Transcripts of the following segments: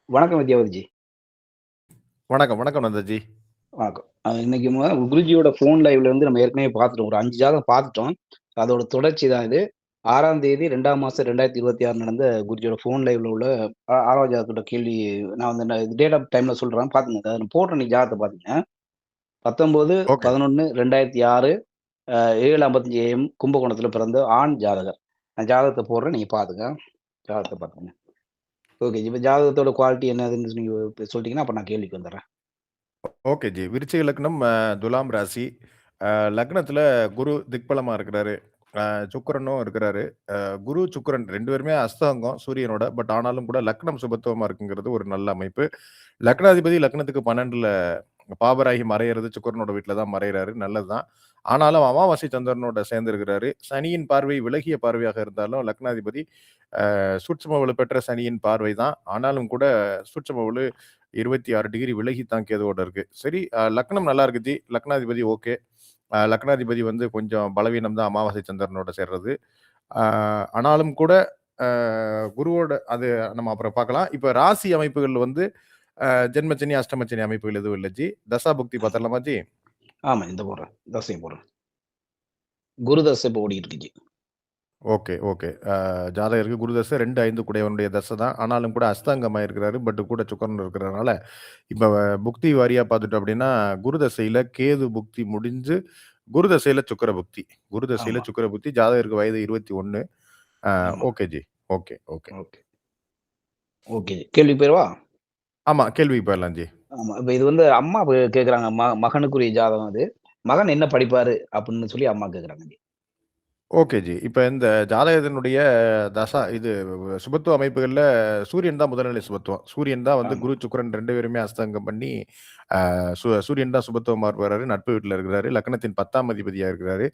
வணக்கம் வித்யாவதிஜி. வணக்கம், வணக்கம் நந்தஜி. வணக்கம். இன்னைக்கு குருஜியோட ஃபோன் லைவ்ல வந்து நம்ம ஏற்கனவே பார்த்துட்டோம். ஒரு 5 ஜாதகம் பார்த்துட்டோம். அதோட தொடர்ச்சி தான் இது. 6ஆம் தேதி 2ஆம் மாசம் 2026 நடந்த குருஜியோட ஃபோன் லைவ்ல உள்ள 6வது ஜாதகத்தோட கேள்வி நான் வந்து டேட் ஆஃப் டைம்ல சொல்றேன் பார்த்துக்கங்க. நான் போடுற இன்னைக்கு ஜாதகத்த பாத்துங்க. ஓகே. 19/11/2006 7:55 AM கும்பகோணத்துல பிறந்த ஆண் ஜாதகர். நான் ஜாதகத்த போடுறேன். நீங்க பாத்துங்க. ஜாதகத்த பாத்துக்கங்க. ஓகே. இப்ப ஜாதகத்தோட குவாலிட்டி என்னதுன்னு நீங்க சொல்லிட்டீங்கன்னா, அப்ப நான் கேள்விக்கு வந்துர்றேன். Okay G. விருச்சிக லக்னம், துலாம் ராசி. லக்னத்துல குரு திக்பலமா இருக்கிறாரு. சுக்கிரனும் இருக்கிறாரு. குரு, சுக்கிரன் 2 பேருமே அஸ்தங்கம் சூரியனோட. பட் ஆனாலும் கூட லக்னம் சுபத்துவமா இருக்குங்கிறது ஒரு நல்ல அமைப்பு. லக்னாதிபதி லக்னத்துக்கு 12ல பாபராகி மறையிறது சுக்கிரனோட வீட்ல தான் மறையிறாரு. நல்லதுதான். ஆனாலும் அமாவாசை சந்திரனோட சேர்ந்திருக்கிறாரு. சனியின் பார்வை விலகிய பார்வையாக இருந்தாலும் லக்னாதிபதி சூட்சும வலுப்பெற்ற சனியின் பார்வை தான். ஆனாலும் கூட சூட்சும வலு 26 டிகிரி விலகி தான் கேதுவோட இருக்கு. சரி, லக்னம் நல்லா இருக்கு ஜி. லக்னாதிபதி ஓகே. லக்னாதிபதி வந்து கொஞ்சம் பலவீனம் தான் அமாவாசை சந்திரனோட சேர்றது. ஆனாலும் கூட குருவோட அது நம்ம அப்புறம் பார்க்கலாம். இப்ப ராசி அமைப்புகள் வந்து ஜென்மச்சனி, அஷ்டமச்சனி அமைப்புகள் எதுவும் இல்ல ஜி. தசா புக்தி பார்த்தரலாமா ஜி? ஆமா. இந்த போடுறேன். தசையும் போடுறேன். குரு தசை இப்ப ஓடிட்டு இருக்கு ஜி. Okay, okay. ஜாதகருக்கு குரு தசை 2, 5 கூடியவனுடைய தசை தான். ஆனாலும் கூட அஸ்தங்கமா இருக்கிறாரு. பட் கூட சுக்கிரன் இருக்கிறதுனால, இப்ப புக்தி வாரியா பார்த்துட்டோம் அப்படின்னா, குரு தசையில கேது புக்தி முடிஞ்சு, குரு தசையில சுக்கிர புக்தி. குரு தசையில ஆமா, சுக்கிர புக்தி. ஜாதகருக்கு வயது 21. ஆமா. Okay ji. Okay, okay. Okay. Okay. கேள்விக்கு போயிறவா? ஆமா, கேள்விக்கு போயிரலாம் ஜி. ஆமா. இப்ப இது வந்து அம்மா கேட்கறாங்க. மகனுக்குரிய ஜாதகம் அது. மகன் என்ன படிப்பாரு? அப்படின்னு சொல்லி அம்மா கேட்கறாங்க ஜி. Okay G. இப்ப இந்த ஜாதகத்தினுடைய தசா இது சுபத்துவ அமைப்புகள்ல சூரியன் தான் முதல்நிலை சுபத்துவம். சூரியன் தான் வந்து ஆமா. குரு, சுக்கிரன் 2 பேருமே அஸ்தங்கம் பண்ணி, சூரியன் தான் சுபத்துவமா வராரு. நட்பு வீட்ல இருக்கிறாரு. லக்னத்தின் 10ஆம் அதிபதியா இருக்கிறாரு.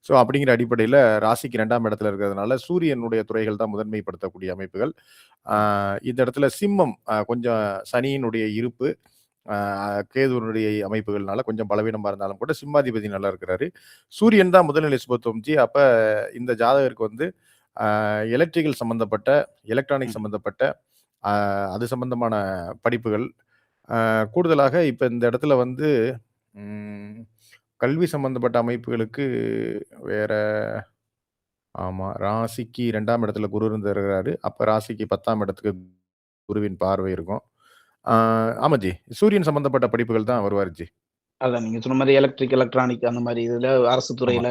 ஸோ அப்படிங்கிற அடிப்படையில ராசிக்கு 2ஆம் இடத்துல இருக்கிறதுனால சூரியனுடைய துறைகள் தான் முதன்மைப்படுத்தக்கூடிய அமைப்புகள். இந்த இடத்துல சிம்மம் கொஞ்சம் சனியினுடைய இருப்பு, கேதுவனுடைய அமைப்புகள்னால கொஞ்சம் பலவீனமா இருந்தாலும் கூட சிம்மாதிபதி நல்லா இருக்கிறாரு. சூரியன் தான் முதல்நிலை சுபத்துவம் ஜி. அப்ப இந்த ஜாதகருக்கு வந்து எலக்ட்ரிக்கல் சம்பந்தப்பட்ட, எலக்ட்ரானிக் ம். சம்பந்தப்பட்ட அது சம்பந்தமான படிப்புகள், கூடுதலாக இப்ப இந்த இடத்துல வந்து ம், கல்வி சம்பந்தப்பட்ட அமைப்புகளுக்கு வேற ஆமா. ராசிக்கு 2ஆம் இடத்துல குரு இருந்திருக்கிறாரு. அப்ப ராசிக்கு 10ஆம் இடத்துக்கு குருவின் பார்வை இருக்கும். ஆ ஆமா ஜி. சூரியன் சம்பந்தப்பட்ட படிப்புகள் தான் வருவாரு ஜி. அதான் நீங்க சொன்ன மாரி எலக்ட்ரானிக் அந்த மாரி இதுல அரசு ஆமா, துறையில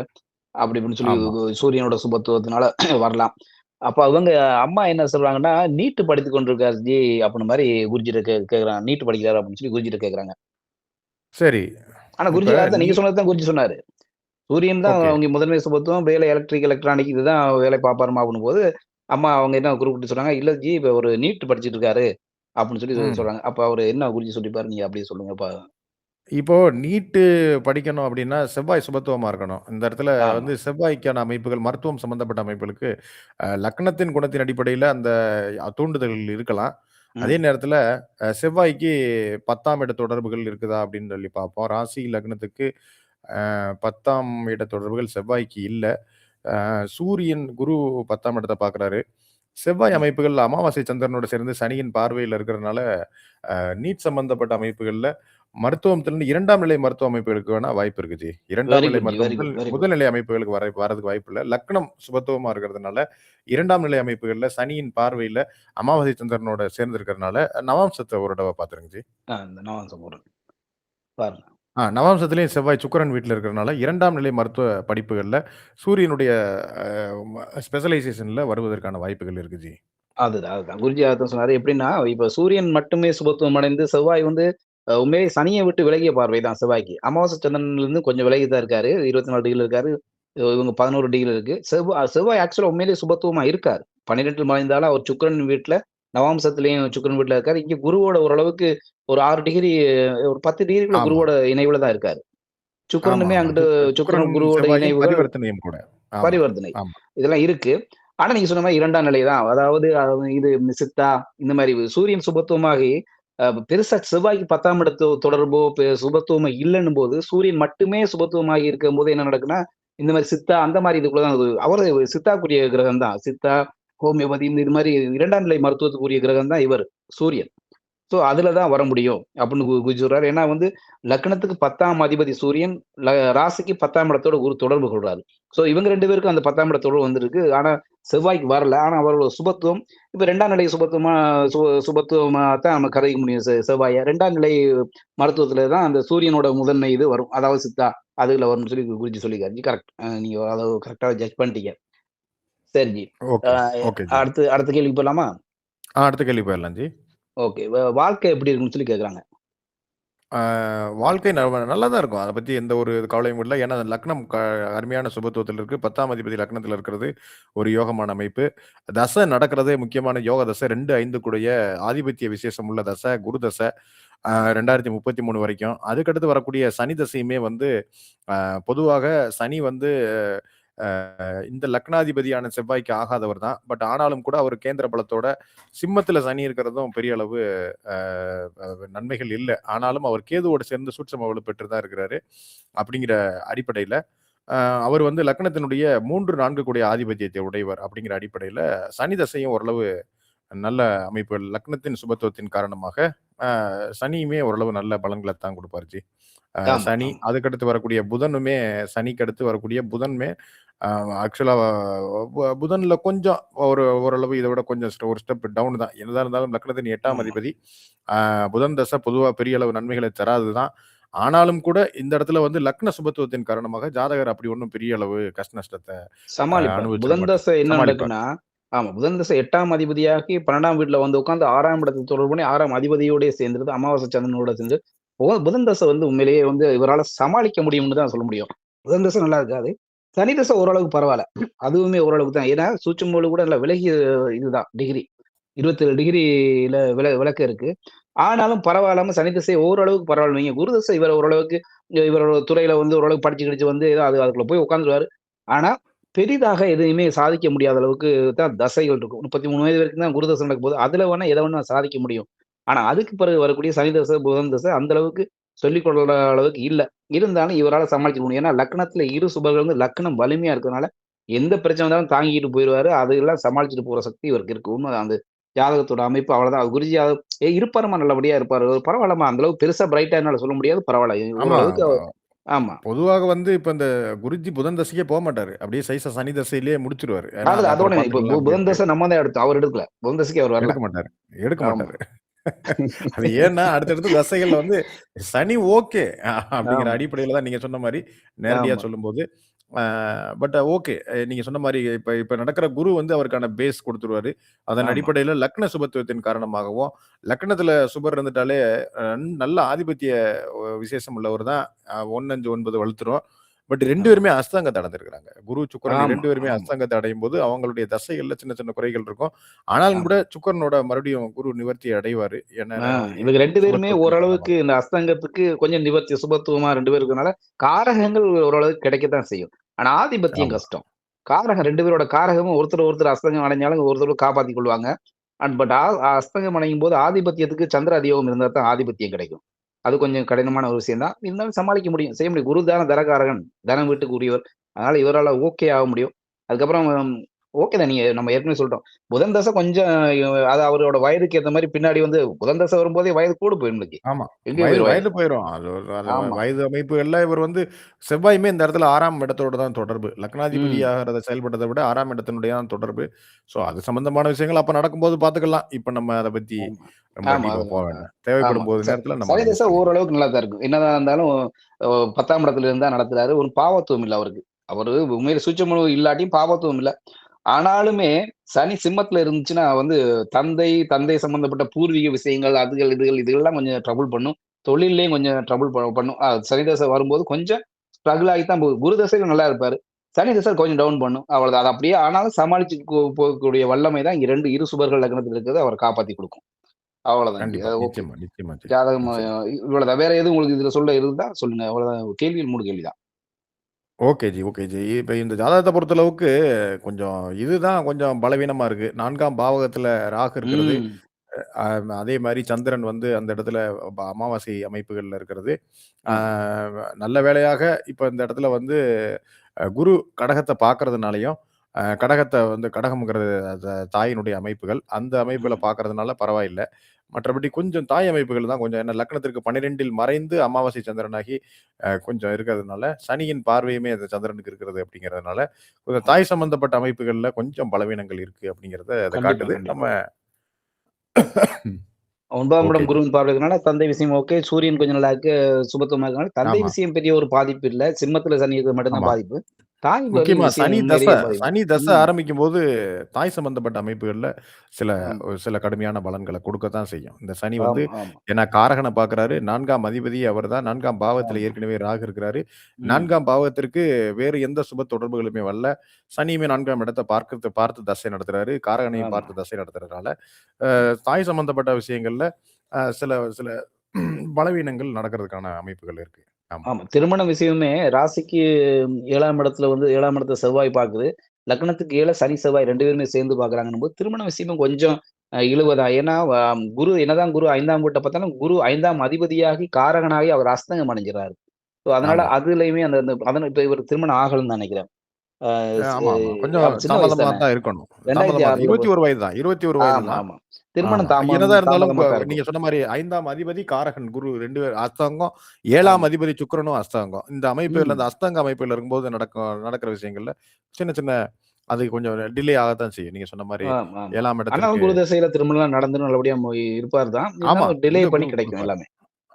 அப்படி இப்படின்னு சொல்லி ஆமா. சூரியனோட சுபத்துவத்தினால வரலாம். அப்ப அவங்க அம்மா என்ன சொல்றாங்கன்னா, நீட் படித்துக் கொண்டிருக்கார் ஜி அப்படின்னு மாரி குருஜிட்ட கேட்கறாங்க. நீட் படிக்கிறாரு அப்படின்னு சொல்லி குருஜிட்ட கேட்கறாங்க. சரி. ஆனா இப்ப குருஜி அதான் நீங்க சொன்னது தான் குருஜி சொன்னாரு. சூரியன் தான் ஓகே. அவங்க முதன்மை சுபத்துவம். வேலை எலக்ட்ரானிக் இதுதான் வேலை பார்ப்பாருமா அப்படின்னும்போது, அம்மா அவங்க என்ன குறிப்பிட்டு சொன்னாங்க, "இல்ல ஜி இப்ப ஒரு நீட் படிச்சுட்டு இருக்காரு." அப்படின்னு சொல்லி ம். சொல்றாங்க. அப்ப அவரு என்ன குருஜி சொல்லிருப்பாரு, நீங்க அப்படியே சொல்லுங்கப்பா. இப்போ நீட்டு படிக்கணும் அப்டின்னா, செவ்வாய் சுபத்துவமா இருக்கணும். இந்த இடத்துல ஆமா. வந்து செவ்வாய்க்கான அமைப்புகள், மருத்துவம் சம்பந்தப்பட்ட அமைப்புகளுக்கு லக்னத்தின் குணத்தின் அடிப்படையில அந்த தூண்டுதல்கள் இருக்கலாம். அதே ம். நேரத்துல செவ்வாய்க்கு 10ஆம் இட தொடர்புகள் இருக்குதா அப்படின்னு சொல்லி பார்ப்போம். ராசி லக்னத்துக்கு 10ஆம் இட தொடர்புகள் செவ்வாய்க்கு இல்ல. சூரியன், குரு 10ஆம் இடத்த பார்க்குறாரு. செவ்வாய் ம். அமைப்புகள் அமாவாசை சந்திரனோட சேர்ந்து சனியின் பார்வையில இருக்கிறனால, நீட் சம்பந்தப்பட்ட அமைப்புகள்ல மருத்துவத்திலிருந்து 2ஆம் நிலை மருத்துவ அமைப்புகளுக்கு வேணா வாய்ப்பு இருக்கு ஜி. 2ஆம் வெரி நிலை குட் ஜி. மருத்துவம் வெரி குட், வெரி குட். முதல் நிலை அமைப்புகளுக்கு வரதுக்கு வாய்ப்பு இல்ல. லக்னம் சுபத்துவமா இருக்கிறதுனால, 2ஆம் நிலை அமைப்புகள்ல சனியின் பார்வையில அமாவாசை சந்திரனோட சேர்ந்து இருக்கிறனால, நவாம்சத்த ஒரு தடவ பார்த்துருங்க ஜி. இந்த நவாம்சம் போடுறேன். பாருங்க. நவாம்சத்திலேயும் செவ்வாய், சுக்கிரன் வீட்ல இருக்கிறனால 2ஆம் நிலை மருத்துவ படிப்புகள்ல சூரியனுடைய அ ஸ்பெஷலைசேஷன்ல வருவதற்கான வாய்ப்புகள் இருக்கு ஜி. அதுதான். குருஜி அதான் சொன்னாரு. எப்படின்னா, இப்ப சூரியன் மட்டுமே சுபத்துவம் அடைந்து, செவ்வாய் வந்து உண்மையிலேயே சனிய விட்டு விலகிய பார்வை தான் செவ்வாய்க்கு. அமாவாசை சந்திரன்லருந்து கொஞ்சம் விலகி தான் இருக்காரு. 24 டிகிரில இருக்காரு. இவங்க 11 டிகிரில இருக்கு. செவ்வாய் ஆக்சுவலா உண்மையிலேயே சுபத்துவமா இருக்காரு. 12ல் மறைந்தாலும் அவர் சுக்கிரன் வீட்ல, நவாம்சத்திலயும் சுக்கிரன் வீட்ல இருக்காரு. இங்க குருவோட ஓரளவுக்கு ஒரு 6 டிகிரி, ஒரு 10 டிகிரிக்குள்ள ஆமா, குருவோட இணைவுல தான் இருக்காரு. ஆமா, சுக்கிரனுமே ஆமா. அங்கிட்டு சுக்கிரன், சுக்கிரன் குருவோட செவ்வாயும் இணைவுகள் பரிவர்த்தனையும் கூட. ஆமா, பரிவர்த்தனை. ஆமா. இதெல்லாம் இருக்கு. ஆனா நீங்க சொன்ன மாரி 2ஆம் நிலை தான். அதாவது இது சித்தா இந்த மாரி சூரியன் சுபத்துவமாகி பெருசா செவ்வாய்க்கு 10ஆம் இடத்து தொடர்போ, சுபத்துவமோ இல்லன்னும்போது, சூரியன் மட்டுமே சுபத்துவமாகி இருக்கும்போது என்ன நடக்குன்னா, இந்த மாரி சித்தா அந்த மாரி இதுக்குள்ள தான் அவரு சித்தாக்குரிய கிரகம் தான். சித்தா, ஹோமியோபதி இது மாரி 2ஆம் நிலை மருத்துவத்துக்குரிய கிரகம் தான் இவரு, சூரியன். ஸோ அதுல தான் வர முடியும் அப்படின்னு குருஜி சொல்றாரு. ஏன்னா வந்து லக்னத்துக்கு 10ஆம் அதிபதி சூரியன், ராசிக்கு 10ஆம் இடத்தோட ஒரு தொடர்பு கொள்றாரு. ஸோ இவங்க 2 பேருக்கும் அந்த 10ஆம் இட தொடர்பு வந்திருக்கு. ஆனா செவ்வாய்க்கு வரல. ஆனா அவரோட சுபத்துவம் இப்ப 2ஆம் நிலை சுபத்துவமா சுபத்துவமா தான் நம்ம கருதிக்க முடியும் செவ்வாய. 2ஆம் நிலை மருத்துவத்துல தான் அந்த சூரியனோட முதன்மை இது வரும். அதாவது சித்தா அதுல வரும்னு சொல்லி குருஜி சொல்லியிருக்காரு. கரெக்ட். நீங்க அத கரெக்ட்டா ஜட்ஜ் பண்ணிட்டீங்க. சரி ஜி. அ ஓகே. Okay G. அடுத்து அடுத்த கேள்விக்கு போலாமா? அடுத்த கேள்வி போயிரலாம் ஜி. ஓகே. வாழ்க்கை எப்படி இருக்குன்னு சொல்லி கேட்கறாங்க. ஆ வாழ்க்கை நல்லா தான் இருக்கும். அத பத்தி எந்த ஒரு கவலையும் இல்ல. ஏன்னா லக்னம் அருமையான சுபத்துவத்தில இருக்கு. 10ஆம் அதிபதி லக்னத்தில இருக்கிறது ஒரு யோகமான அமைப்பு. தசை நடக்கிறதே முக்கியமான யோக தசை. 2, 5 கூடைய ஆதிபத்திய விசேஷம் உள்ள தசை, குரு தசை. 2033 வரைக்கும். அதுக்கடுத்து வரக்கூடிய சனி தசையுமே வந்து அ பொதுவாக சனி வந்து இந்த லக்னாதிபதியான செவ்வாய்க்கு ஆகாதவர் தான். பட் ஆனாலும் கூட அவர் கேந்திர பலத்தோட சிம்மத்தில சனி இருக்கிறதும் பெரிய அளவு அ நன்மைகள் இல்ல. ஆனாலும் அவர் கேதுவோட சேர்ந்து சூட்சும வலு பெற்று தான் இருக்கிறாரு. அப்படிங்கிற அடிப்படையில, அ அவர் வந்து லக்னத்தினுடைய 3, 4 கூடிய ஆதிபத்தியத்தை உடையவர் அப்படிங்கிற அடிப்படையில, சனி தசையும் ஓரளவு நல்ல அமைப்புகள். லக்னத்தின் சுபத்துவத்தின் காரணமாக, சனியுமே ஓரளவு நல்ல பலன்கள தான் குடுப்பார் ஜி. ஆமா, சனி, ஆமா. அதுக்கடுத்து வரக்கூடிய புதனுமே சனிக்கு அடுத்து வரக்கூடிய புதனுமே அ ஆக்சுவலா புதன்ல கொஞ்சம் ஓரளவு இத விட கொஞ்சம் ஒரு ஸ்டெப் டவுன் தான். என்னதான் இருந்தாலும் லக்னத்தின் 8ஆம் ஆமா. அதிபதி. அ புதன் தசை பொதுவா பெரிய அளவு நன்மைகளை தராது தான். ஆனாலும் கூட இந்த இடத்துல வந்து லக்ன சுபத்துவத்தின் காரணமாக ஜாதகர் அப்படி ஒண்ணும் பெரிய அளவு கஷ்ட நஷ்டத்த சமாளிப்பார். அனுபவிச்சிட புதன் மாட்டார். தசை என்ன சமாளிப்பார். நடக்குன்னா, ஆமா. புதன் தசை 8ஆம் அதிபதியாகி 12ஆம் வீட்ல வந்து உட்கார்ந்து 6ஆம் இடத்த தொடர்பு பண்ணி 6ஆம் அதிபதியோடயே சேர்ந்துருது. அமாவாசை சந்திரனோட சேர்ந்து. புதன் தசை வந்து உண்மையிலேயே வந்து இவரால சமாளிக்க முடியும்னு தான் சொல்ல முடியும். புதன் தசை நல்லா இருக்காது. சனி தசை ஓரளவுக்கு பரவால்ல. அதுவுமே ஓரளவுக்கு தான். ஏன்னா சூட்சும கூட இல்ல விலகிய இதுதான் டிகிரி. 27 டிகிரில விலக்கம் இருக்கு. ஆனாலும் பரவாயில்லாம சனி திசை ஓரளவுக்கு பரவாயில்ல வைங்க. குரு திசை இவர ஓரளவுக்கு இவரோட துறையில வந்து ஓரளவுக்கு படிச்சு கிடிச்சு வந்து ஏதோ அதுக்குள்ள போய் உட்கார்ந்துருவாரு. ஆனா, பெரிதாக எதையுமே சாதிக்க முடியாத அளவுக்கு தான் தசைகள் இருக்கும். 33 வயது வரைக்கும் தான் குரு தசை நடக்கப்போது. அதுல வேணா எத வேணா சாதிக்க முடியும். ஆனா, அதுக்கு பிறகு வரக்கூடிய சனி தசை, புதன் தசை அந்த அளவுக்கு சொல்லிக் கொள்ற அளவுக்கு இல்ல. இருந்தாலும் இவரால சமாளிச்சுக்க முடியும். ஏன்னா, லக்னத்துல இரு சுபர்கள் வந்து லக்னம் வலிமையா இருக்கிறதுனால, எந்த பிரச்சனை வந்தாலும் தாங்கிட்டு போயிருவாரு. அதெல்லாம் சமாளிச்சுட்டு போற சக்தி இவருக்கு இருக்கு. உண்மதான். அந்த ஜாதகத்தோட அமைப்பு அவ்வளவுதான். அது குருஜி இருப்பாரும்மா நல்லபடியா இருப்பாரு. பரவாயில்லம்மா அந்த அளவுக்கு பெருசா பிரைட்டா என்னால சொல்ல முடியாது. பரவால்ல. ஆமா. ஓரளவுக்கு ஆமா. பொதுவாக வந்து இப்ப இந்த குருஜி புதன் தசைக்கே போமாட்டாரு. அப்படியே சைஸா சனி தசையிலேயே முடிச்சுருவாரு. ஏன்னா, அது அது அதோட அப்புறம் இப்ப பார்த்துக்கலாம் புதன் அப்படின்ட்டு. தசை நம்ம தான் எடுத்தோம். அவர் எடுக்கல. புதன் தசைக்கு அவர் வரல. எடுக்க மாட்டாரு. எடுக்க ஆமா. மாட்டாரு. அது ஏன்னா, அடுத்தடுத்த தசைகள்ல வந்து சனி ஓகே. அப்படிங்கிற ஆமா, அடிப்படையில தான் நீங்க சொன்ன மாரி, நேரடியா ஆமா, சொல்லும்போது, அ பட் ஓகே. நீங்க சொன்ன மாரி இப்ப இப்ப நடக்கிற குரு வந்து அவருக்கான பேஸ் குடுத்துருவாரு. அதன் ஆமா. அடிப்படையில லக்ன சுபத்துவத்தின் காரணமாகவும், லக்னத்துல சுபர் இருந்துட்டாலே நல்ல ஆதிபத்திய விசேஷம் உள்ளவர் தான். 1, 5, 9 வலுத்துரும். பட் 2 ஆமா, பேருமே அஸ்தங்கத்த அடைஞ்சிருக்கிறாங்க. குரு, சுக்கிரன் ஆமா, 2 பேருமே ஆமா. அஸ்தங்கத்த அடையும்போது, அவங்களுடைய தசைகள்ல சின்ன சின்ன குறைகள் இருக்கும். ஆனாலும் கூட ஆமா. சுக்கிரனோட மறுபடியும் குரு நிவர்த்தி அடைவாரு. ஆ என்னன்னா இவங்க 2 பேருமே சுபத்துவத்தின் ஓரளவுக்கு காரணமாக. இந்த அஸ்தங்கத்துக்கு கொஞ்சம் நிவர்த்தி சுபத்துவமா 2 பேரும் இருக்கனால, காரகங்கள் ஓரளவுக்கு கிடைக்கத்தான் செய்யும். ஆனா ஆதிபத்தியம் ஆமா. கஷ்டம். காரகம் 2 பேரோட காரகமும் ஒருத்தர் ஒருத்தர் அஸ்தங்கம் அடைஞ்சாலும் ஒருத்தர் காப்பாத்திக் கொள்வாங்க. பட் அஸ்தங்கம் அடையும்போது ஆதிபத்தியத்துக்கு சந்திர அதியோகம் இருந்தா தான் ஆதிபத்தியம் கிடைக்கும். அது கொஞ்சம் கடினமான ஒரு விஷயம் தான். இருந்தாலும் சமாளிக்க முடியும். செய்ய முடியும். குரு தான தனகாரகன். தனம் வீட்டுக்கு உரியவர். அதனால இவரால ஓகே ஆக முடியும். அதுக்கப்புறம் ஓகே தான். நீங்க நம்ம ஏற்கனவே சொல்லிட்டோம். புதன் தசை கொஞ்சம் அது அவரோட வயதுக்கு ஏத்த மாரி பின்னாடி வந்து புதன் தசை வரும்போதே வயது கூட போயிரும் இன்னைக்கு. ஆமா. எங்கேயோ வயது போயிரும் வயது. வயது போயிரும். அது அது ஆமா. வயது அமைப்புகள்ல இவர் வந்து செவ்வாயுமே இந்த இடத்துல 6ஆம் இடத்தோட தான் தொடர்பு. ம். லக்னாதிபதியாகிறத செயல்பட்டத விட 6ஆம் இடத்தினுடைய தான் தொடர்பு. ஸோ அது சம்பந்தமான விஷயங்கள் அப்ப நடக்கும்போது பார்த்துக்கலாம். இப்ப நம்ம அத பத்தி ஆமா. ரொம்ப ஆமா. டீப்பா அது போ அ வேண்டாம். ஆமா. தேவைப்படும் போது நேரத்துல நம்ம சனி அனலைஸ் தசை பண்ணிக்கலாம். ஓரளவுக்கு நல்லா தான் இருக்கும். என்னதான் இருந்தாலும் 10ஆம் இடத்துல இருந்தா நடத்துறாரு. ஒரு பாவத்துவம் இல்ல அவருக்கு. அவரு உண்மையில சூட்சும இல்லாட்டியும் பாவத்துவம் இல்ல. ஆனாலுமே சனி சிம்மத்துல இருந்துச்சுன்னா வந்து தந்தை சம்பந்தப்பட்ட பூர்வீக விஷயங்கள், இதுகள்லாம் கொஞ்சம் ட்ரபுள் பண்ணும். தொழில்லயும் கொஞ்சம் ட்ரபுள் பண்ணும். சனி தசை வரும்போது கொஞ்சம் ஸ்ட்ரகுள் ஆகி தான் போகும். குரு தசையில நல்லா இருப்பாரு. சனி தசை கொஞ்சம் டவுன் பண்ணும். அவ்வளவுதான். அது அப்படியே ஆனாலும் சமாளிச்சு போகக்கூடிய வல்லமை தான் இங்க 2 இரு சுபர்கள் லக்னத்துல இருக்கிறது அவர காப்பாத்தி குடுக்கும். அவ்வளவுதான் ஜி. கண்டிப்பா. ஓகே. நிச்சயமா, நிச்சயமா ஜி. ஜாதகம் நிச்சயமா. இவ்வளவுதான். வேற எதுவும் உங்களுக்கு இதுல சொல்ல இருந்தா சொல்லுங்க. அவ்வளவுதான். கேள்விகள் 3 கேள்வி தான். Okay ji, okay G. இப்ப இந்த ஜாதகத்த பொறுத்தளவுக்கு கொஞ்சம் இதுதான் கொஞ்சம் பலவீனமா இருக்கு. 4ஆம் பாவகத்துல ராகு இருக்கிறது. ம். அ அதே மாரி சந்திரன் வந்து அந்த இடத்துல அமாவாசை அமைப்புகள்ல இருக்கிறது. ஆ ஆமா. நல்ல வேளையாக இப்ப இந்த இடத்துல வந்து குரு கடகத்த பார்க்கறதுனாலயும், கடகத்த வந்து கடகம்ங்கிறது தாயினுடைய அமைப்புகள். அந்த அமைப்புல ம். பார்க்கறதுனால பரவாயில்ல. மற்றபடி கொஞ்சம் தாய் அமைப்புகள் தான் கொஞ்சம், ஏன்னா லக்னத்திற்கு 12ல் மறைந்து அமாவாசை சந்திரனாகி கொஞ்சம் இருக்கிறதுனால, சனியின் பார்வையுமே அந்த சந்திரனுக்கு இருக்கிறது அப்படிங்கிறதுனால, கொஞ்சம் தாய் சம்பந்தப்பட்ட அமைப்புகள்ல கொஞ்சம் பலவீனங்கள் இருக்கு அப்படிங்கிறத அத கண்டிப்பா, காட்டுது. கண்டிப்பா. நம்ம 9ஆம் ஓகே இடம் ஜி. குருவின் பார்வை இருக்கனால, தந்தை விஷயம் ஓகே. சூரியன் கொஞ்சம் நல்லா இருக்கு. சுபத்துவமா இருக்கனால, தந்தை ஆமா, விஷயம் பெரிய ஒரு பாதிப்பு இல்ல. சிம்மத்துல சனி இருக்கிறது மட்டும் தான் ஆமா. பாதிப்பு. தாய் வழி முக்கியமா விஷயம் உண்மையிலேயே பாதிப்பு. சனி தசை ம். ஆரம்பிக்கும்போது, தாய் சம்பந்தப்பட்ட அமைப்புகள்ல சில ஆமா. சில கடுமையான பலன்கள குடுக்கத்தான் செய்யும். இந்த சனி வந்து ஆமா, ஆமா, ஏன்னா காரகன பார்க்குறாரு, 4ஆம் அதிபதி அவர்தான். 4ஆம் பாவத்தில ஆமா. ஏற்கனவே ராகு இருக்கிறாரு. ம். 4ஆம் பாவத்திற்கு வேறு எந்த சுப தொடர்புகளுமே வரல. சனியுமே 4ஆம் இடத்த பார்த்து தசை நடத்துறாரு. காரகனையும் ஆமா, பார்த்து தசை நடத்துறதுனால, தாய் சம்பந்தப்பட்ட விஷயங்கள்ல சில சில பலவீனங்கள் நடக்கிறதுக்கான அமைப்புகள் இருக்கு. ஆமா. ஆமா. திருமண விஷயமுமே ராசிக்கு 7ஆம் இடத்துல வந்து 7ஆம் இடத்த செவ்வாய் பார்க்குது. லக்னத்துக்கு 7 சனி, செவ்வாய் 2 பேருமே சேர்ந்து பார்க்குறாங்கன்னும்போது, திருமண விஷயமும் கொஞ்சம் இழுவதான். ஏன்னா, குரு என்னதான் குரு 5ஆம் வீட்ட பார்த்தாலும், குரு 5ஆம் அதிபதியாகி, காரகனாகி அவர் அஸ்தங்கம் அடைஞ்சிறாரு. ஸோ, அதனால ஆமா. அதுலயுமே அந்த அந்த அதனா இப்ப இவருக்கு திருமணம் ஆகலன்னு தான் நெனைக்கிறேன். அ ஸ் ஆமா. கொஞ்சம் ஆமா சின்ன வயசு தாமதமா தானே. தான் இருக்கணும். தாமதமா தான். 2006ல 21 வயது தான். 21 வயது ஆமா, தான். ஆமா. திருமணம் ஆமா. என்னதான் இருந்தாலும் தாமதமா தான் இருக்கும். நீங்க சொன்ன மாரி 5ஆம் அதிபதி காரகன் குரு 2 பேர் அஸ்தங்கம், 7ஆம் ஆமா. அதிபதி சுக்கிரனும் அஸ்தங்கம். இந்த அமைப்புகள்ல இந்த ம். அஸ்தங்க அமைப்புல இருக்கும்போது நடக்கிற விஷயங்கள்ல சின்ன சின்ன அது கொஞ்சம் டிலே ஆகத்தான் செய்யும். நீங்க சொன்ன மாரி ஆமா, ஆமா. 7ஆம் ஆனாலும் இடத்திற்கு குரு தசையில திருமணம்லாம் நடந்துரும் நல்லபடியா இருப்பார் தான். ஆமா. இருந்தாலும் டிலே இந்த பண்ணி குரு கிடைக்கும் குடுப்பாரு. எல்லாமே.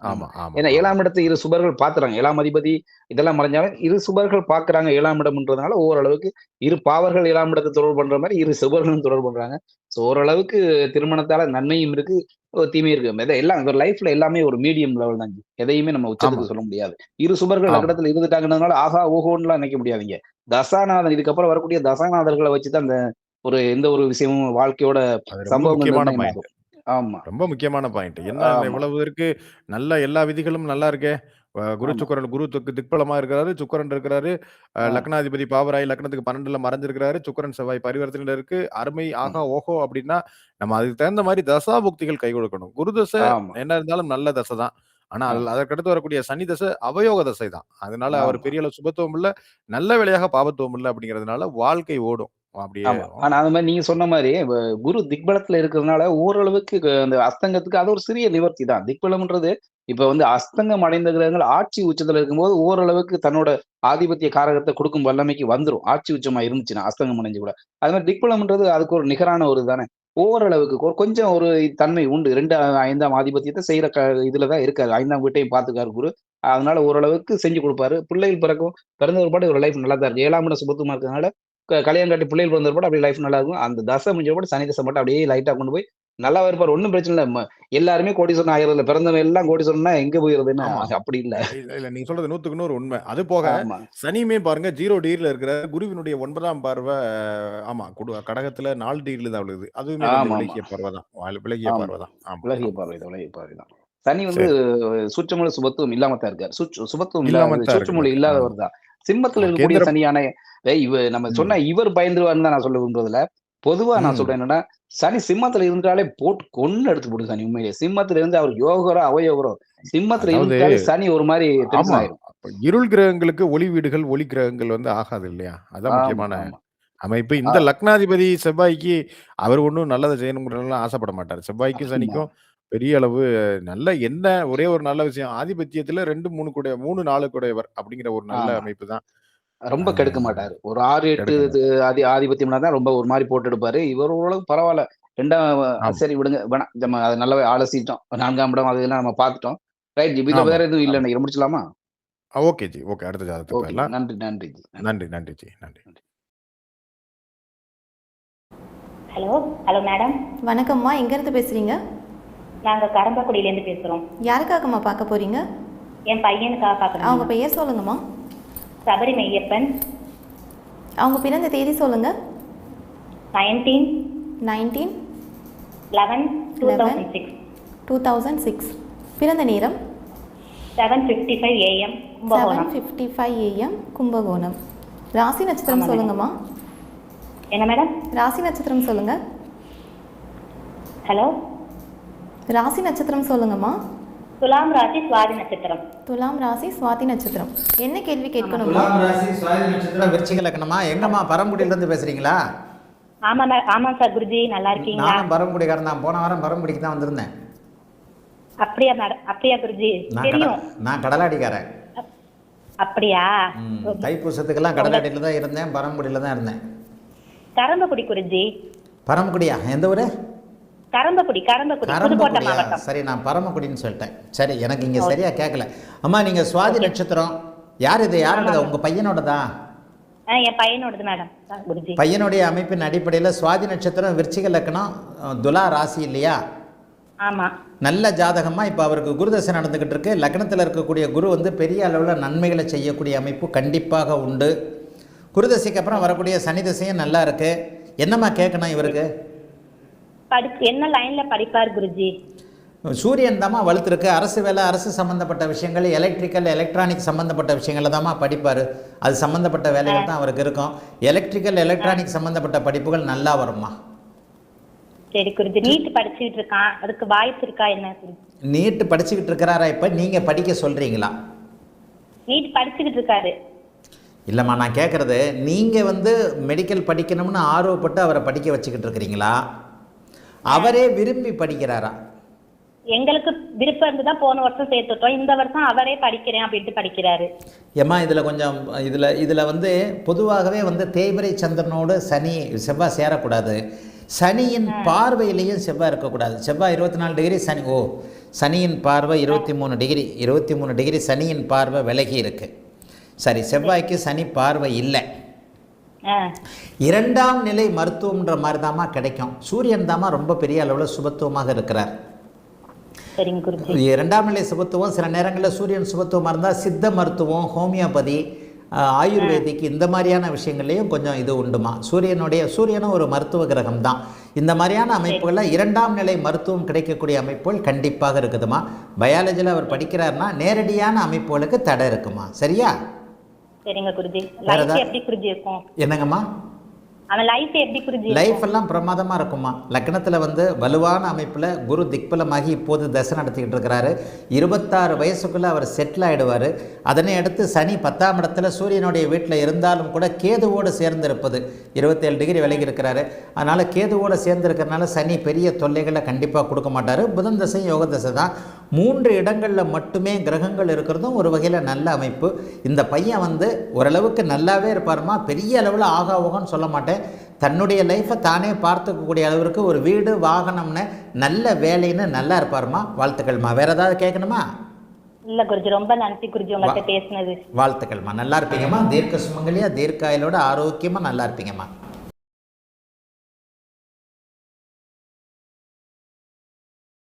ஆமா. ஆமா, ஆமா, ஏன்னா ஆமா. 7ஆம் இடத்த இரு சுபர்கள் பார்த்துறாங்க. 7ஆம் அதிபதி இதெல்லாம் மறைஞ்சாலும், இரு சுபர்கள் பார்க்குறாங்க 7ஆம் இடம்ன்றதுனால, ஓரளவுக்கு இரு பாவர்கள் 7ஆம் இடத்த தொடர்பு பண்ற மாரி, இரு சுபர்களும் தொடர்பு பண்றாங்க. ஸோ ஓரளவுக்கு திருமணத்தால நன்மையும் இருக்கு, தீமையும் இருக்கு. எல்லாம் ஒரு லைஃப்ல எல்லாமே ஒரு மீடியம் லெவல் தான். எதையுமே நம்ம ஆமா, உச்சத்துக்கு சொல்ல முடியாது. இரு சுபர்கள் ஆமா. லக்னத்துல இருந்துட்டாங்கன்றதுனால, ஆஹா, ஓஹோன்னுலாம் நினைக்க முடியாதீங்க. தசாநாதன் இதுக்கப்புறம் வரக்கூடிய தசாநாதர்கள வச்சு தான் அந்த ஒரு எந்த ஒரு விஷயமும் வாழ்க்கையோட அது ரொம்ப சம்பவங்கள் முக்கியமான பாயிண்ட். நிர்ணயமாகும். ஆமா, ரொம்ப முக்கியமான பாயிண்ட். என்ன ஆமா. இவ்வளவு இருக்கு. நல்ல எல்லா விதிகளும் நல்லா இருக்கே. குரு ஆமா. சுக்கிரன் குரு திக்பலமா இருக்கிறாரு. சுக்கிரன் இருக்கிறாரு. ஆ, லக்னாதிபதி பாவராயி லக்னத்துக்கு 12ல மறைஞ்சிருக்கிறாரு. சுக்கிரன் செவ்வாய் பரிவர்த்தனையில இருக்கு. அருமை, ம். ஆகா, ஓஹோ! அப்டின்னா, நம்ம அதுக்கு தகுந்த மாரி தசாபுக்திகள் கை கொடுக்கணும். குரு தசை ஆமா, என்ன இருந்தாலும் நல்ல தசை தான். ஆனா, ஆமா, அதற்கடுத்து வரக்கூடிய சனி தசை அவயோக தசை தான். அதனால அவர் ஆமா, பெரிய அளவு சுபத்துவம் இல்ல. நல்ல வேளையாக பாபத்துவம் இல்ல அப்டிங்கிறதுனால வாழ்க்கை ஓடும். அப்டியே ஆமா. ஆனா அது மாரி நீங்க சொன்ன மாரி குரு திக்பலத்துல இருக்கிறதுனால ஓரளவுக்கு அந்த அஸ்தங்கத்துக்கு அது ஒரு சிறிய நிவர்த்தி தான். திக்பலம்ன்றது இப்ப வந்து அஸ்தங்கம் அடைந்த கிரகங்கள் ஆட்சி உச்சத்துல இருக்கும்போது ஓரளவுக்கு தன்னோட ஆதிபத்திய காரகத்த குடுக்கும் வல்லமைக்கு வந்துரும். ஆட்சி உச்சமா இருந்துச்சுன்னா, அஸ்தங்கம் அடைஞ்சு கூட. அது மாரி திக்பலம்ன்றது அதுக்கு ஒரு நிகரான ஒரு தானே. ஓரளவுக்கு கொஞ்சம் ஒரு தன்மை உண்டு. 2 5ஆம் ஆதிபத்தியத்த செய்ற இதுல தான் இருக்காரு. 5ஆம் வீட்டையும் பார்த்துக்காரு குரு. அதனால ஓரளவுக்கு செஞ்சு குடுப்பாரு. பிள்ளைகள் பிறந்த ஒரு பாடு ஒரு லைஃப் நல்லா தான் இருக்கு. 7ஆம் இடம் சுபத்துவமா இருக்கிறதுனால கல்யாணம் கட்டி பிள்ளைகள் பிறந்த பிற்பாடு அப்படியே லைஃப் நல்லா இருக்கும். அந்த தசை முடிஞ்ச பிற்பாடு சனி தசை மட்டும் அப்படியே லைட்டா கொண்டு போய் நல்லாவே இருப்பாரு. ஒண்ணும் பிரச்சனை இல்ல. எல்லாருமே கோடீஸ்வரன் ஆயிறதில்ல. பிறந்தவன் எல்லாம் கோடீஸ்வரன்னா எங்க போயிறதுன்னு ஆமா. அப்படி இல்ல. இல்ல, இல்ல. நீங்க சொல்றது 100க்கு 100 உண்மை. அது போக ஆமா. சனியுமே பாருங்க 0 டிகிரில இருக்கிறாரு. குருவினுடைய 9ஆம் பார்வை ஆமா கடகத்துல 4 டிகிரில தான் விழுகுது. அதுவுமே கொஞ்சம் ஆமாமா. விலகிய பார்வை தான். விலகிய ஆமா. பார்வை தான். ஆமா, விலகிய ஆமா. பார்வை தான், விலகிய பார்வை தான். சனி வந்து சரி. சூட்சும சுபத்துவம் இல்லாம தான் இருக்காரு. சுபத்துவம் இல்லாம இல்லாத தான் சூட்சுமொழி இருக்கிறாரு. ஆமா. இல்லாதவர் தான். சிம்மத்துல இருக்கக்கூடிய கேந்திர சனியான நம்ம சொன்னா ம். இவர் பயந்துருவாருன்னு தான் நான் சொல்ல விரும்புறதில்ல. பொதுவா நான் ம். சொல்றேன் என்னன்னா, சனி சிம்மத்துல இருந்துட்டாலே போட்டு கொன்னு எடுத்து போடும் சனி உண்மையிலேயே. சிம்மத்துல இருந்து அவர் யோகரோ, அவயோகரோ. சிம்மத்துல அதாவது இருந்துட்டாலே சனி ஒரு மாரி டென்ஷன் ஆமா. ஆயிரும். அப்ப இருள் கிரகங்களுக்கு ஒளி வீடுகள், ஒளி கிரகங்கள் வந்து ஆகாது இல்லையா? அதான் ஆமா, முக்கியமான ஆமா. அமைப்பு. ஆ இந்த லக்னாதிபதி செவ்வாய்க்கு அவர் ஒண்ணும் நல்லத செய்யணும்ங்கிறதெல்லாம் ஆசைப்பட மாட்டாரு. செவ்வாய்க்கும், ஆமா, சனிக்கும் பெரிய அளவு நல்ல என்ன ஒரே ஒரு நல்ல விஷயம். ஆதிபத்தியத்துல 2, 3 கூடைய 3, 4 கூடையவர் அப்படிங்கிற ஒரு நல்ல ஆமா. அமைப்பு தான். ரொம்ப ஆ கெடுக்க மாட்டாரு. ஒரு 6, 8 எடுக்க மாட்டார். ஆதிபத்தியம்னா தான் ரொம்ப ஒரு மாரி போட்டு எடுப்பாரு. இவர் ஓரளவுக்கு பரவால்ல. 2ஆம் ஆமா, சரி விடுங்க. வேணாம். நம்ம அத நல்லாவே அலசிட்டோம். 4ஆம் இடம் அதெல்லாம் நம்ம பார்த்துட்டோம். ரைட் இத ஆமா, வேற எதுவும் இல்ல ஆமா. நினைக்கிறேன். முடிச்சுக்கலாமா? ஓகே ஜி. ஓகே. அடுத்த ஜாதகத்துக்கு ஓகே. போயிரலாம். நன்றி, நன்றி ஜி. நன்றி, நன்றி, நன்றி ஜி. நன்றி. நன்றி. Hello hello madam. வணக்கம்மா, எங்கேருந்து பேசுகிறீங்க? நாங்கள் கரம்பக்குடியிலேருந்து பேசுகிறோம். யாருக்காகம்மா பார்க்க போகிறீங்க? என் பையனுக்காக அவங்க பார்க்குறோம். பெயர் சொல்லுங்கம்மா. சபரி மெய்யப்பன். அவங்க பிறந்த தேதி சொல்லுங்கள். 19 19 11 2006 2006. பிறந்த நேரம் 7:55 AM கும்பகோணம். 7:55 AM கும்பகோணம். ராசி நட்சத்திரம் ஆமாம் சொல்லுங்கம்மா. என்ன மேடம்? ராசி நட்சத்திரம் சொல்லுங்கள். ஹலோ. ராசி நட்சத்திரம் சொல்லுங்கம்மா. துலாம் ராசி சுவாதி நட்சத்திரம். துலாம் ராசி சுவாதி நட்சத்திரம். என்ன கேள்வி கேட்கணுமா? துலாம் ராசி சுவாதி நட்சத்திரம் விருச்சிக லக்னமா? எங்கம்மா பரமக்குடியிலேருந்து பேசுகிறீங்களா? ஆமாம் ஆமாம் சார் குருஜி, நல்லா இருக்கீங்களா? நானும் பரமக்குடிக்காரன் தான். போன வாரம் பரமக்குடிக்கு தான் வந்திருந்தேன். அப்படியா மேடம்? அப்படியா குருஜி? தெரியும். நான் கடலாடிக்காரன். அப்படியா? தைப்பூசத்துக்கெல்லாம் கடலாடியில் தான் இருந்தேன், பரமக்குடியில் தான் இருந்தேன். கரம்பக்குடி குருஜி. பரமக்குடியா? எந்த ஊர்? கரம்பக்குடி. புதுக்கோட்டை மாவட்டம். சரி, நான் பரமக்குடின்னு சொல்லிட்டேன். சரி, எனக்கு இங்கே சரியா கேட்கல. அம்மா, நீங்கள் சுவாதி நட்சத்திரம். யார் இது? யாரோடதா? உங்கள் பையனோடதா? என் பையனோடது மேடம் குருஜி. பையனுடைய அமைப்பின் அடிப்படையில் சுவாதி நட்சத்திரம், விருச்சிக லக்னம், துலா ராசி இல்லையா? ஆமா. நல்ல ஜாதகமா. இப்போ அவருக்கு குருதசை நடந்துகிட்டு இருக்கு. லக்னத்தில் இருக்கக்கூடிய குரு வந்து பெரிய அளவில் நன்மைகளை செய்யக்கூடிய அமைப்பு கண்டிப்பாக உண்டு. குருதசைக்கு அப்புறம் வரக்கூடிய சனி தசையும் நல்லா இருக்கு. என்னம்மா கேட்கணும் இவருக்கு? என்ன லைன்ல படிப்பார் குருஜி? சூரியன் தாம்மா வலுத்திருக்கு. அரசு வேலை, அரசு சம்மந்தப்பட்ட விஷயங்கள், எலக்ட்ரிக்கல் எலக்ட்ரானிக் சம்மந்தப்பட்ட விஷயங்களை தாம்மா படிப்பார். அது சம்மந்தப்பட்ட வேலைகள் தான் அவருக்கு இருக்கும். எலக்ட்ரிக்கல் எலக்ட்ரானிக் சம்மந்தப்பட்ட படிப்புகள் நல்லா வரும்மா. சரி குருஜி. நீட் படிச்சுக்கிட்டு இருக்கான், அதுக்கு வாய்ப்பு இருக்கா என்ன குருஜி? நீட் படிச்சுக்கிட்டு இருக்கிறாரா? இப்போ நீங்கள் படிக்க சொல்கிறீங்களா? நீட் படிச்சுக்கிட்டு இருக்காரு. இல்லைம்மா, நான் கேட்குறது, நீங்கள் வந்து மெடிக்கல் படிக்கணும்னு ஆர்வப்பட்டு அவரை படிக்க வச்சுக்கிட்டு இருக்கிறீங்களா, அவரே விரும்பி படிக்கிறாரா? எங்களுக்கு விருப்பம் இருந்து தான் போன வருஷம் சேர்த்துட்டோம். இந்த வருஷம் அவரே படிக்கிறேன் அப்படின்ட்டு படிக்கிறாரு. ஏம்மா, இதில் கொஞ்சம் இதில் வந்து பொதுவாகவே வந்து தேய்பிரை சந்திரனோடு சனி செவ்வாய் சேரக்கூடாது. சனியின் பார்வையிலையும் செவ்வாய் இருக்கக்கூடாது. செவ்வாய் 24 டிகிரி, சனி சனியின் பார்வை 23 டிகிரி. 23 டிகிரி சனியின் பார்வை விலகி இருக்கு. சரி, செவ்வாய்க்கு சனி பார்வை இல்லை. 2ஆம் நிலை மருத்துவம்ன்ற மாதிரி தாம்மா கிடைக்கும். சூரியன் தாம்மா ரொம்ப பெரிய அளவில் சுபத்துவமாக இருக்கிறார். 2ஆம் நிலை சுபத்துவம். சில நேரங்களில் சூரியன் சுபத்துவமாக இருந்தால் சித்த மருத்துவம், ஹோமியோபதி, ஆயுர்வேதிக் இந்த மாதிரியான விஷயங்கள்லையும் கொஞ்சம் இது உண்டுமா. சூரியனும் ஒரு மருத்துவ கிரகம் தான். இந்த மாதிரியான அமைப்புகளில் 2ஆம் நிலை மருத்துவம் கிடைக்கக்கூடிய அமைப்புகள் கண்டிப்பாக இருக்குதுமா. பயாலஜியில் அவர் படிக்கிறாருன்னா நேரடியான அமைப்புகளுக்கு தடை இருக்குமா. சரியா? சரிங்க குருஜி. லைஃப் எப்படி குருஜி இருக்கும்? என்னங்கம்மா? அவன் லைஃப் எப்படி குருஜி? லைஃப் எல்லாம் பிரமாதமாக இருக்குமா. லக்னத்தில் வந்து வலுவான அமைப்பில் குரு திக்பலமாகி இப்போது தசை நடத்திக்கிட்டு இருக்கிறாரு. 26 வயசுக்குள்ளே அவர் செட்டில் ஆகிடுவார். அதனை அடுத்து சனி 10ஆம் இடத்துல சூரியனுடைய வீட்டில் இருந்தாலும் கூட கேதுவோடு சேர்ந்திருப்பது 27 டிகிரி விலகி இருக்கிறாரு. அதனால் கேதுவோடு சேர்ந்திருக்கிறதுனால சனி பெரிய தொல்லைகளை கண்டிப்பாக கொடுக்க மாட்டார். புதன் தசை யோக தசை தான். 3 இடங்களில் மட்டுமே கிரகங்கள் இருக்கிறதும் ஒரு வகையில் நல்ல அமைப்பு. இந்த பையன் வந்து ஓரளவுக்கு நல்லாவே இருப்பாருமா. பெரிய அளவில் ஆகாவோகன்னு சொல்ல மாட்டேன். தன்னுடைய லைஃப்பை தானே பார்த்துக்கக்கூடிய அளவிற்கு ஒரு வீடு, வாகனம்னு நல்ல வேலைன்னு நல்லா இருப்பாருமா. வாழ்த்துக்கள்மா. வேற ஏதாவது கேட்கணுமா? இல்ல குருஜி, ரொம்ப நன்றி குருஜி உங்கள்கிட்ட பேசினது. வாழ்த்துக்கள்மா. நல்லா இருப்பீங்கம்மா. தீர்க்க சுமங்கலியா, தீர்க்காயலோட ஆரோக்கியமாக நல்லா இருப்பீங்கம்மா.